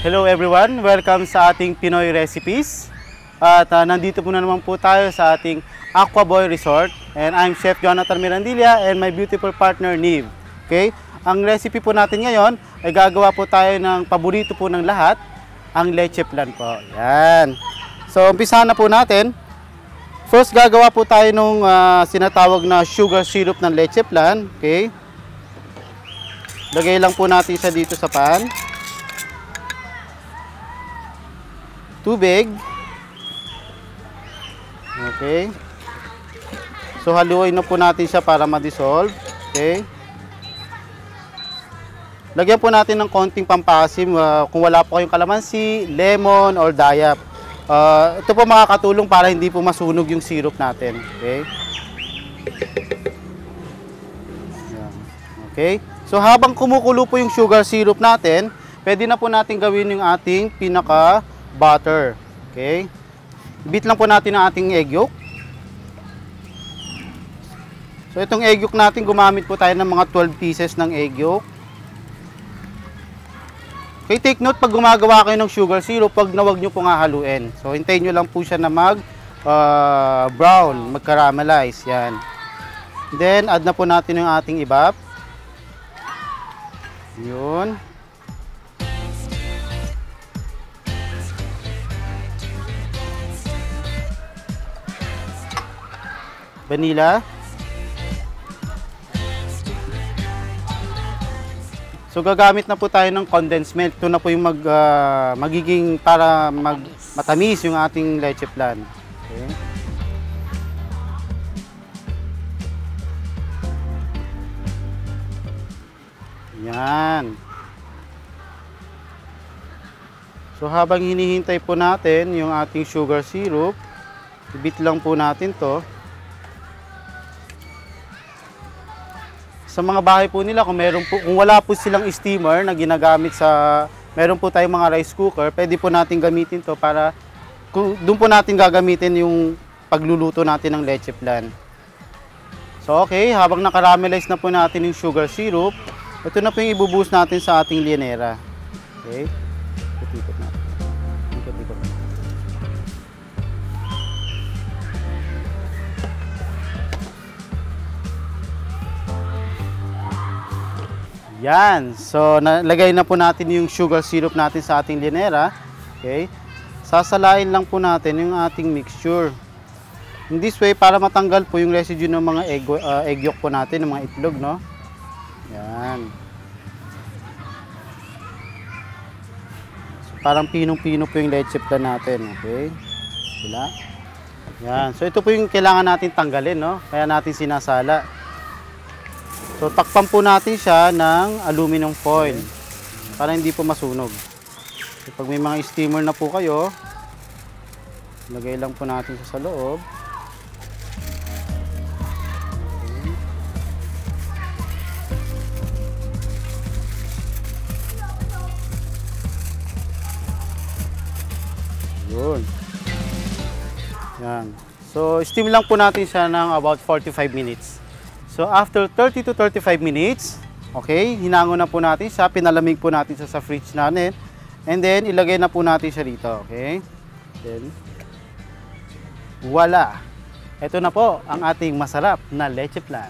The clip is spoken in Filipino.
Hello everyone! Welcome sa ating Pinoy Recipes. At nandito po na naman po tayo sa ating Aquaboy Resort. And I'm Chef Jonathan Mirandilla and my beautiful partner Nive. Okay? Ang recipe po natin ngayon ay gagawa po tayo ng paborito po ng lahat, ang leche flan po. Yan. So umpisahan na po natin. First gagawa po tayo nung sinatawag na sugar syrup ng leche flan. Okay? Lagay lang po natin siya dito sa pan. Tubig. Okay. So haluin na po natin siya para ma-dissolve. Okay. Lagyan po natin ng konting pampasim kung wala po kayong kalamansi, lemon or dayap. Ito po makakatulong para hindi po masunog yung syrup natin. Okay. Okay. So habang kumukulo po yung sugar syrup natin, pwede na po natin gawin yung ating pinaka butter. Okay? Beat lang po natin ang ating egg yolk. So itong egg yolk natin, gumamit po tayo ng mga 12 pieces ng egg yolk. Okay, take note pag gumagawa kayo ng sugar syrup, wag nyo pong hahaluin. So hintayin nyo lang po siya na brown, mag-caramelize. Yan. Then add na po natin yung ating ibap. Yun. Vanilla. So gagamit na po tayo ng condensed milk. Ito na po yung magiging para matamis yung ating leche flan. Okay. Yan. So habang hinihintay po natin yung ating sugar syrup, i-beat lang po natin to. Sa mga bahay po nila, kung wala po silang steamer na ginagamit meron po tayong mga rice cooker, pwede po natin gamitin to para doon po natin gagamitin yung pagluluto natin ng leche flan. So okay, habang nakaramelize na po natin yung sugar syrup, ito na po yung ibubuhos natin sa ating linera. Okay? Ikot natin. Ikot. Yan. So, nalagay na po natin yung sugar syrup natin sa ating linera. Okay? Sasalain lang po natin yung ating mixture. In this way, para matanggal po yung residue ng mga egg yolk po natin, ng mga itlog, no? Yan. So, parang pinong-pino po yung leche flan natin. Okay? Sila. Yan. So, ito po yung kailangan natin tanggalin, no? Kaya natin sinasala. So, takpan po natin siya ng aluminum foil para hindi po masunog. So, pag may mga steamer na po kayo, lagay lang po natin siya sa loob. Yun. Yan. So, steam lang po natin siya ng about 45 minutes. So, after 30 to 35 minutes, okay, hinango na po natin siya, pinalamig po natin siya sa fridge natin, and then, ilagay na po natin siya dito, okay? Then, voila! Ito na po ang ating masarap na leche flan.